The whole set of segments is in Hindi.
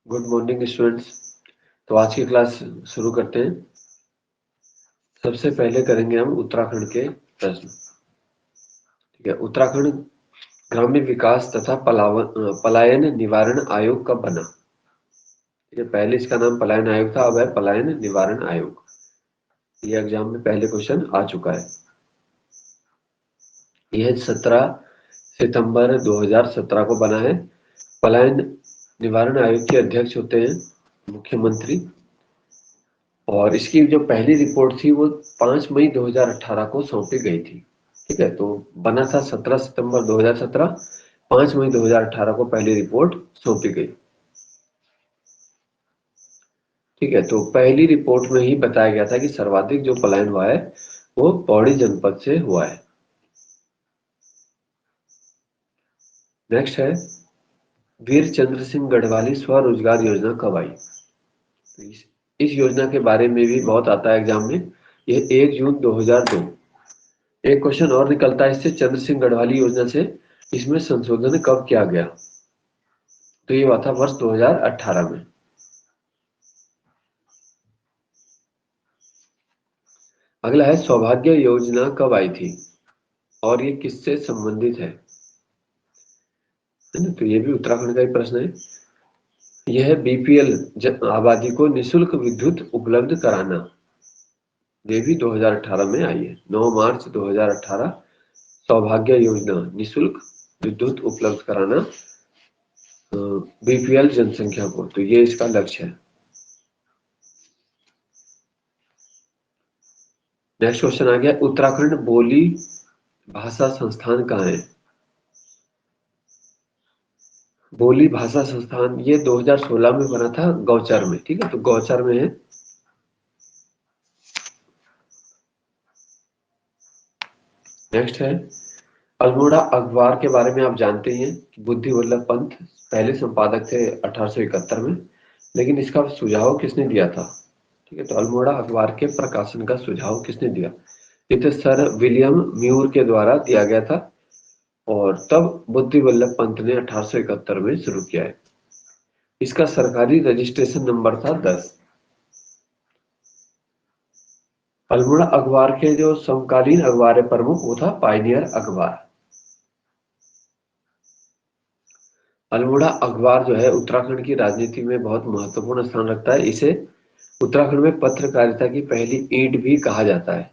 Good morning students. तो आज की क्लास शुरू करते हैं। सबसे पहले करेंगे हम उत्तराखंड के प्रश्न। ठीक है, उत्तराखंड ग्रामीण विकास तथा पलायन निवारण आयोग कब बना? ठीक है, पहले इसका नाम पलायन आयोग था, अब है पलायन निवारण आयोग। ये एग्जाम में पहले क्वेश्चन आ चुका है। यह 17 सितंबर 2017 को बना है। पलायन निवारण आयोग के अध्यक्ष होते हैं मुख्यमंत्री, और इसकी जो पहली रिपोर्ट थी वो 5 मई 2018 को सौंपी गई थी। ठीक है, तो बना था 17 सितंबर 2017, 5 मई 2018 को पहली रिपोर्ट सौंपी गई। ठीक है, तो पहली रिपोर्ट में ही बताया गया था कि सर्वाधिक जो पलायन हुआ है वो पौड़ी जनपद से हुआ है। नेक्स्ट है, वीर चंद्र सिंह गढ़वाली स्वरोजगार योजना कब आई? तो इस योजना के बारे में भी बहुत आता है एग्जाम में। यह 1 जून 2002। एक क्वेश्चन और निकलता है इससे, चंद्र सिंह गढ़वाली योजना से। इसमें संशोधन कब किया गया? तो ये हुआ था वर्ष 2018 में। अगला है, सौभाग्य योजना कब आई थी और ये किससे संबंधित है ना? तो ये भी उत्तराखंड का ही प्रश्न है। यह बीपीएल आबादी को निशुल्क विद्युत उपलब्ध कराना, ये भी 2018 में आई है। 9 मार्च 2018 सौभाग्य योजना, निशुल्क विद्युत उपलब्ध कराना बीपीएल जनसंख्या को, तो ये इसका लक्ष्य है। नेक्स्ट क्वेश्चन आ गया, उत्तराखंड बोली भाषा संस्थान कहाँ है? बोली भाषा संस्थान ये 2016 में बना था गौचर में। ठीक है, तो गौचर में है। नेक्स्ट है, अल्मोड़ा अखबार के बारे में आप जानते ही हैं कि बुद्धि वल्लभ पंत पहले संपादक थे 1871 में, लेकिन इसका सुझाव किसने दिया था? ठीक है, तो अल्मोड़ा अखबार के प्रकाशन का सुझाव किसने दिया? ये तो सर विलियम म्यूर के द्वारा दिया गया था, और तब बुद्धि वल्लभ पंत ने 1871 में शुरू किया है। इसका सरकारी रजिस्ट्रेशन नंबर था 10। अल्मोड़ा अखबार के जो समकालीन अखबार है प्रमुख, वो था पायनियर अखबार। अल्मोड़ा अखबार जो है उत्तराखंड की राजनीति में बहुत महत्वपूर्ण स्थान रखता है। इसे उत्तराखंड में पत्रकारिता की पहली ईंट भी कहा जाता है।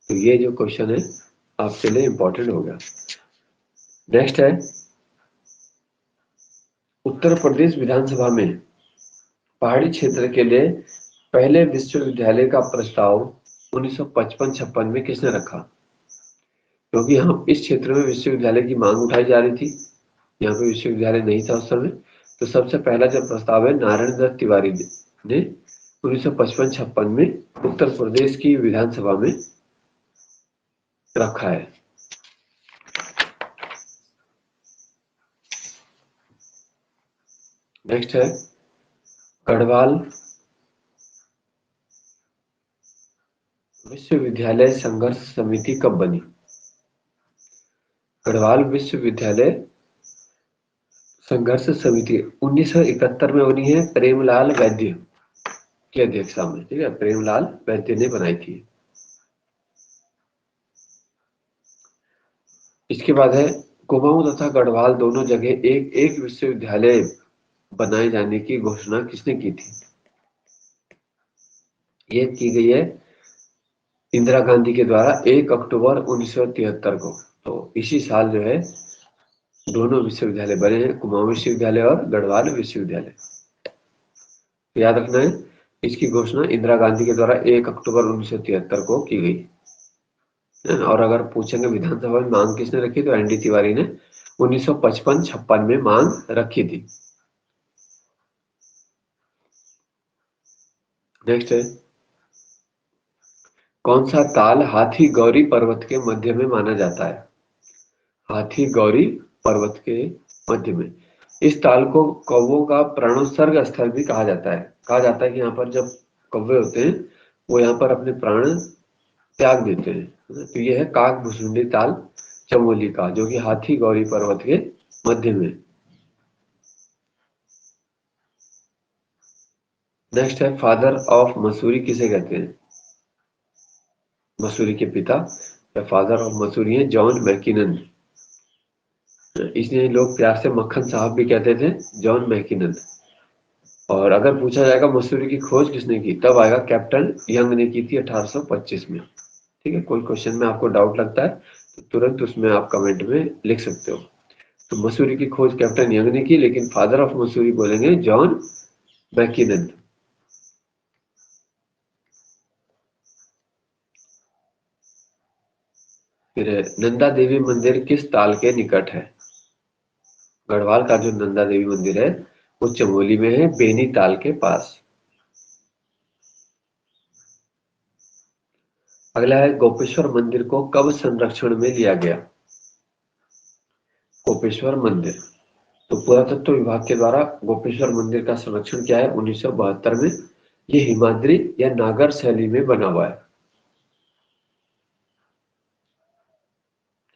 तो ये जो क्वेश्चन है आपके लिए इंपॉर्टेंट हो गया। नेक्स्ट है, उत्तर प्रदेश विधानसभा में पहाड़ी क्षेत्र के लिए पहले विश्वविद्यालय का प्रस्ताव 1955-56 में किसने रखा? क्योंकि हम इस क्षेत्र में विश्वविद्यालय की मांग उठाई जा रही थी, यहाँ पे विश्वविद्यालय नहीं था उस समय। तो सबसे पहला जो प्रस्ताव है नारायण दत्त तिवारी ने 1955-56 में उत्तर प्रदेश की विधानसभा में रखा है। नेक्स्ट है, गढ़वाल विश्वविद्यालय संघर्ष समिति कब बनी? गढ़वाल विश्वविद्यालय संघर्ष समिति 1971 में बनी है, प्रेमलाल वैद्य की अध्यक्षता में। ठीक है, प्रेमलाल वैद्य ने बनाई थी। इसके बाद है, कुमाऊं तथा गढ़वाल दोनों जगह एक एक विश्वविद्यालय बनाए जाने की घोषणा किसने की थी? ये की गई है इंदिरा गांधी के द्वारा 1 अक्टूबर 1973 को। तो इसी साल जो है दोनों विश्वविद्यालय बने हैं, कुमाऊं विश्वविद्यालय और गढ़वाल विश्वविद्यालय। तो याद रखना है, इसकी घोषणा इंदिरा गांधी के द्वारा 1 अक्टूबर 1973 को की गई। और अगर पूछेंगे विधानसभा में मांग किसने रखी, तो एनडी तिवारी ने 1955-56 में मांग रखी थी। नेक्स्ट है, कौन सा ताल हाथी गौरी पर्वत के मध्य में माना जाता है? हाथी गौरी पर्वत के मध्य में। इस ताल को कौवों का प्राणोत्सर्ग स्थल भी कहा जाता है। कहा जाता है कि यहाँ पर जब कौवे होते हैं वो यहाँ पर अपने प्राण त्याग देते हैं। तो यह है काक भुसुंडी ताल चमोली का, जो कि हाथी गौरी पर्वत के मध्य में। नेक्स्ट है फादर ऑफ मसूरी किसे कहते हैं? मसूरी के पिता या फादर ऑफ मसूरी है जॉन मैकिनन। इसलिए लोग प्यार से मक्खन साहब भी कहते थे, जॉन मैकिनन। और अगर पूछा जाएगा मसूरी की खोज किसने की, तब आएगा कैप्टन यंग ने की थी 1825 में। ठीक है, कोई क्वेश्चन में आपको डाउट लगता है तो तुरंत उसमें आप कमेंट में लिख सकते हो। तो मसूरी की खोज कैप्टन यंग ने की, लेकिन फादर ऑफ मसूरी बोलेंगे जॉन मैकिनन। फिर नंदा देवी मंदिर किस ताल के निकट है? गढ़वाल का जो नंदा देवी मंदिर है वो चमोली में है, बेनी ताल के पास। अगला है गोपेश्वर मंदिर को कब संरक्षण में लिया गया? गोपेश्वर मंदिर, तो पुरातत्व विभाग के द्वारा गोपेश्वर मंदिर का संरक्षण किया है 1972 में। ये हिमाद्री या नागर शैली में बना हुआ है।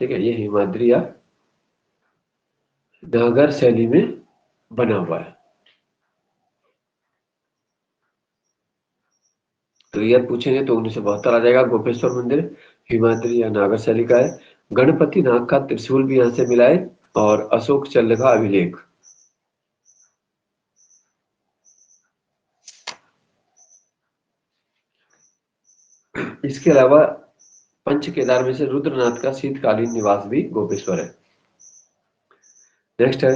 ठीक है, ये हिमाद्री या नागर शैली में बना हुआ है। तो ये पूछेंगे तो 1972 आ जाएगा। गोपेश्वर मंदिर हिमाद्री या नागर शैली का है। गणपति नाग का त्रिशूल भी यहाँ से मिला है, और अशोक चल्र का अभिलेख। इसके अलावा पंच केदार में से रुद्रनाथ का शीतकालीन निवास भी गोपेश्वर है। नेक्स्ट है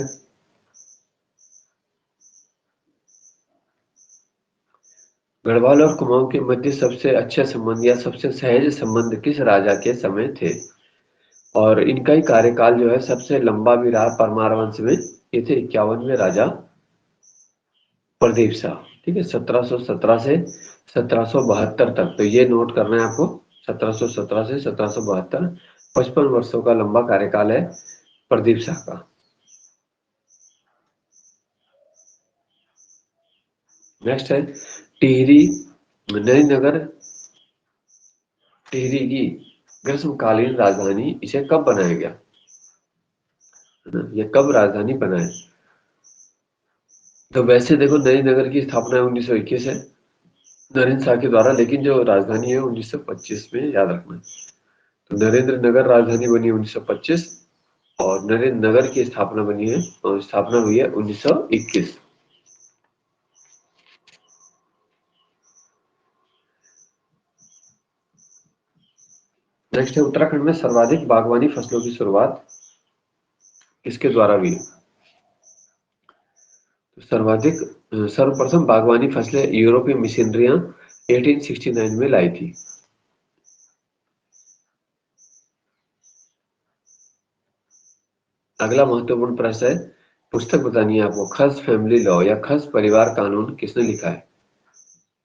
गढ़वाल और कुमाऊं के मध्य सबसे अच्छे संबंध या सबसे सहज संबंध किस राजा के समय थे? और इनका ही कार्यकाल जो है सबसे लंबा भी रहा परमार वंश में। ये थे 51वें राजा प्रदीप शाह। ठीक है, 1717 से 1772 तक, तो ये नोट करना है आपको। 1717 से 1772, 55 वर्षों का लंबा कार्यकाल है प्रदीप शाह का। नेक्स्ट है टिहरी नगर टिहरी की ग्रीष्मकालीन राजधानी, इसे कब बनाया गया? ये कब राजधानी बना है? तो वैसे देखो नई नगर की स्थापना 1921 है नरेंद्र शाह के द्वारा, लेकिन जो राजधानी है 1925 में, याद रखना। तो नरेंद्र नगर राजधानी बनी 1925, और नरेंद्र नगर की स्थापना बनी है और स्थापना हुई है 1921। नेक्स्ट है उत्तराखंड में सर्वाधिक बागवानी फसलों की शुरुआत किसके द्वारा हुई? तो सर्वप्रथम बागवानी फसलें यूरोपीय मिशनरियां 1869 में लाई थी। अगला महत्वपूर्ण प्रश्न है, पुस्तक बतानी है आपको। खस फैमिली लॉ या खस परिवार कानून किसने लिखा है?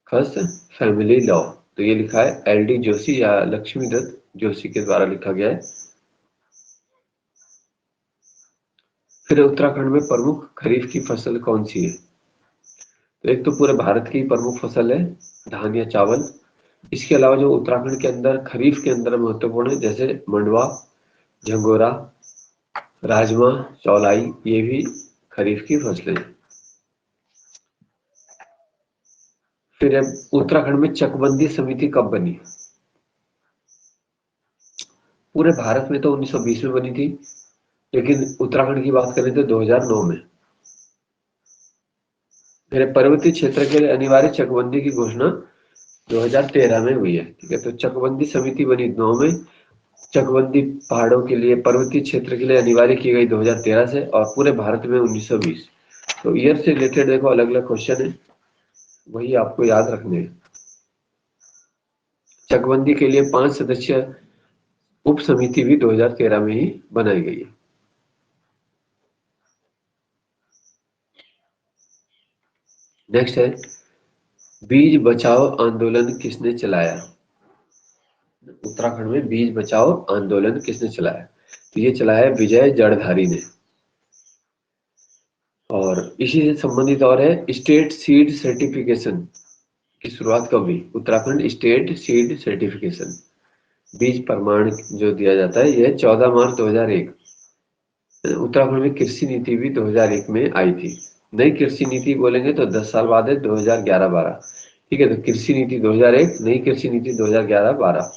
खस फैमिली लॉ, तो ये लिखा है एल डी जोशी या लक्ष्मीदत्त जोशी के द्वारा लिखा गया है। फिर उत्तराखंड में प्रमुख खरीफ की फसल कौन सी है? तो एक तो पूरे भारत की प्रमुख फसल है धान या चावल। इसके अलावा जो उत्तराखंड के अंदर खरीफ के अंदर महत्वपूर्ण है, जैसे मंडवा, झंगोरा, राजमा, चौलाई, ये भी खरीफ की फसलें हैं। फिर अब उत्तराखंड में चकबंदी समिति कब बनी? पूरे भारत में तो 1920 में बनी थी, लेकिन उत्तराखंड की बात करें तो 2009 में। फिर पर्वतीय क्षेत्र के लिए अनिवार्य चकबंदी की घोषणा 2013 में हुई है। ठीक है, तो चकबंदी समिति बनी 9 में। चकबंदी पहाड़ों के लिए, पर्वतीय क्षेत्र के लिए अनिवार्य की गई 2013 से, और पूरे भारत में 1920। तो ईयर से रिलेटेड देखो अलग अलग क्वेश्चन है, वही आपको याद रखने हैं। चकबंदी के लिए 5 सदस्यीय उप समिति भी 2013 में ही बनाई गई है। नेक्स्ट है बीज बचाओ आंदोलन किसने चलाया? उत्तराखंड में बीज बचाओ आंदोलन किसने चलाया? तो ये चलाया विजय जड़धारी ने। और इसी से संबंधित और है स्टेट सीड सर्टिफिकेशन की शुरुआत कब हुई? उत्तराखंड स्टेट सीड सर्टिफिकेशन, बीज प्रमाण जो दिया जाता है, यह 14 मार्च 2001। उत्तराखंड में कृषि नीति भी 2001 में आई थी। नई कृषि नीति बोलेंगे तो 10 साल बाद है 2011-12। ठीक है, तो कृषि नीति 2001, नई कृषि नीति 2011-12।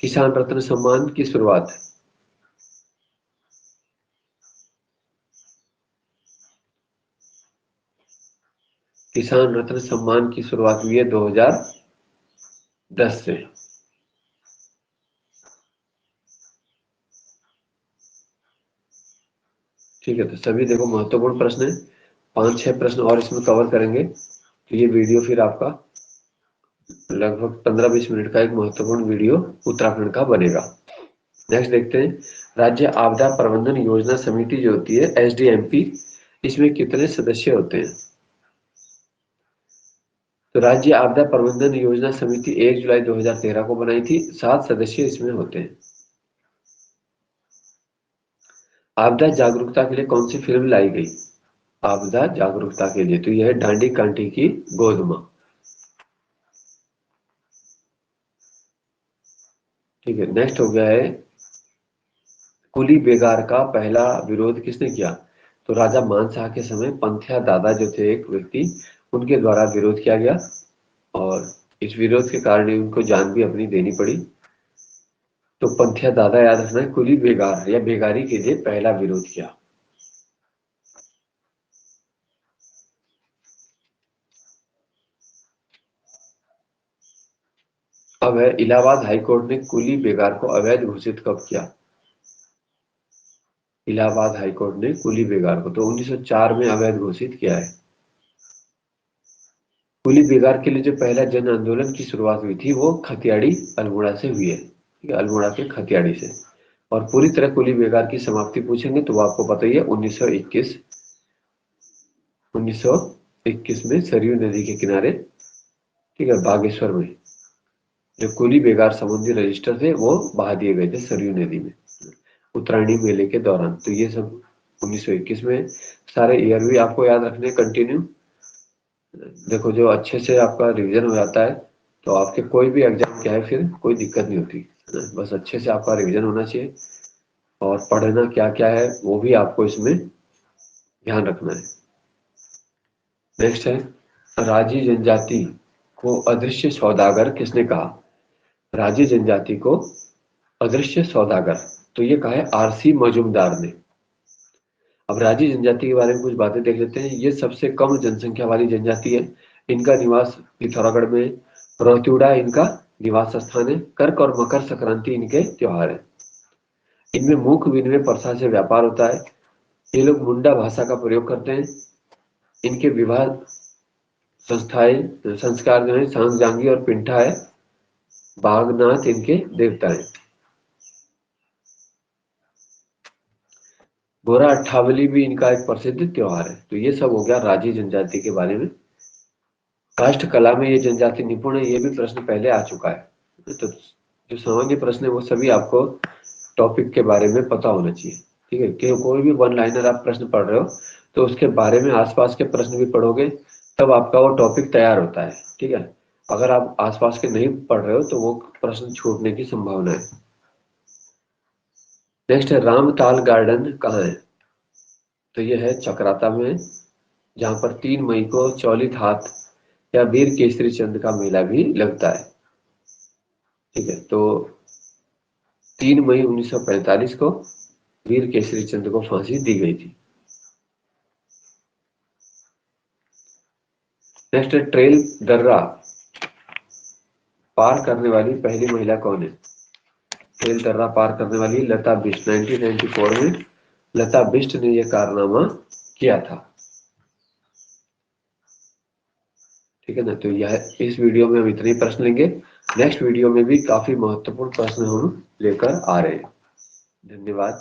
किसान रत्न सम्मान की शुरुआत, किसान रत्न सम्मान की शुरुआत हुई है 2010 से। ठीक है, तो सभी देखो महत्वपूर्ण प्रश्न है, 5-6 प्रश्न और इसमें कवर करेंगे तो ये वीडियो फिर आपका लगभग 15-20 मिनट का एक महत्वपूर्ण वीडियो उत्तराखंड का बनेगा। नेक्स्ट देखते हैं, राज्य आपदा प्रबंधन योजना समिति जो होती है SDMP, इसमें कितने सदस्य होते हैं? तो राज्य आपदा प्रबंधन योजना समिति 1 जुलाई 2013 को बनाई थी, 7 सदस्य इसमें होते हैं। आपदा जागरूकता के लिए कौन सी फिल्म लाई गई? आपदा जागरूकता के लिए तो यह है डांडी कांटी की गोद मां। ठीक है, नेक्स्ट हो गया है, कुली बेगार का पहला विरोध किसने किया? तो राजा मानशाह के समय पंथ्या दादा जो थे एक व्यक्ति, उनके द्वारा विरोध किया गया और इस विरोध के कारण ही उनको जान भी अपनी देनी पड़ी। तो पंथ्या दादा याद रखना है, कुली बेगार या बेगारी के लिए पहला विरोध किया। अब है, इलाहाबाद हाईकोर्ट ने कुली बेगार को अवैध घोषित कब किया? इलाहाबाद हाईकोर्ट ने कुली बेगार को तो 1904 में अवैध घोषित किया है। कुली बेगार के लिए जो पहला जन आंदोलन की शुरुआत हुई थी वो खतियाड़ी अल्मोड़ा से हुई है। ठीक है, अल्मोड़ा के खतियाड़ी से। और पूरी तरह कुली बेगार की समाप्ति पूछेंगे तो वो आपको पता ही है, 1921 में सरयू नदी के किनारे, ठीक है, बागेश्वर में जो कुली बेगार समुद्री रजिस्टर थे वो बहा दिए गए थे सरयू नदी में उत्तरायणी मेले के दौरान। तो ये सब 1921 में। सारे ईयर भी आपको याद रखने कंटिन्यू। देखो जो अच्छे से आपका रिवीजन हो जाता है तो आपके कोई भी एग्जाम क्या है फिर कोई दिक्कत नहीं होती है ना? बस अच्छे से आपका रिवीजन होना चाहिए और पढ़ना क्या क्या है वो भी आपको इसमें ध्यान रखना है। नेक्स्ट है, राजी जनजाति को अदृश्य सौदागर किसने कहा? राजी जनजाति को अदृश्य सौदागर, तो ये कहा है RC मजूमदार ने। अब राजी जनजाति के बारे में कुछ बातें देख लेते हैं। ये सबसे कम जनसंख्या वाली जनजाति है। इनका निवास पिथौरागढ़ में, रोतिउड़ा इनका निवास स्थान है। कर्क और मकर संक्रांति इनके त्योहार है। इनमें मुख्य विनिमय प्रथा से व्यापार होता है। ये लोग मुंडा भाषा का प्रयोग करते हैं। इनके विवाह संस्थाएं संस्कार जो है सांग जांगी और पिंठा है। बागनाथ इनके देवता है। गोरा अट्ठावली भी इनका एक प्रसिद्ध त्योहार है। तो ये सब हो गया राजी जनजाति के बारे में। काष्ठ कला में ये जनजाति निपुण है, ये भी प्रश्न पहले आ चुका है। तो जो सामान्य प्रश्न है वो सभी आपको टॉपिक के बारे में पता होना चाहिए। ठीक है, कि कोई भी वन लाइनर आप प्रश्न पढ़ रहे हो तो उसके बारे में आसपास के प्रश्न भी पढ़ोगे तब आपका वो टॉपिक तैयार होता है। ठीक है, अगर आप आसपास के नहीं पढ़ रहे हो तो वो प्रश्न छूटने की संभावना है। नेक्स्ट है, रामताल गार्डन कहाँ है? तो ये है चक्राता में, जहां पर 3 मई को चौलित हाथ या वीर केसरी चंद का मेला भी लगता है। ठीक है, तो 3 मई 1945 को वीर केसरी चंद को फांसी दी गई थी। नेक्स्ट है, ट्रेल दर्रा पार करने वाली पहली महिला कौन है? ट्रेल दर्रा पार करने वाली लता बिष्ट। 1994 में लता बिष्ट ने यह कारनामा किया था। ठीक है ना, तो यह इस वीडियो में हम इतने ही प्रश्न लेंगे। नेक्स्ट वीडियो में भी काफी महत्वपूर्ण प्रश्न हम लेकर आ रहे हैं। धन्यवाद।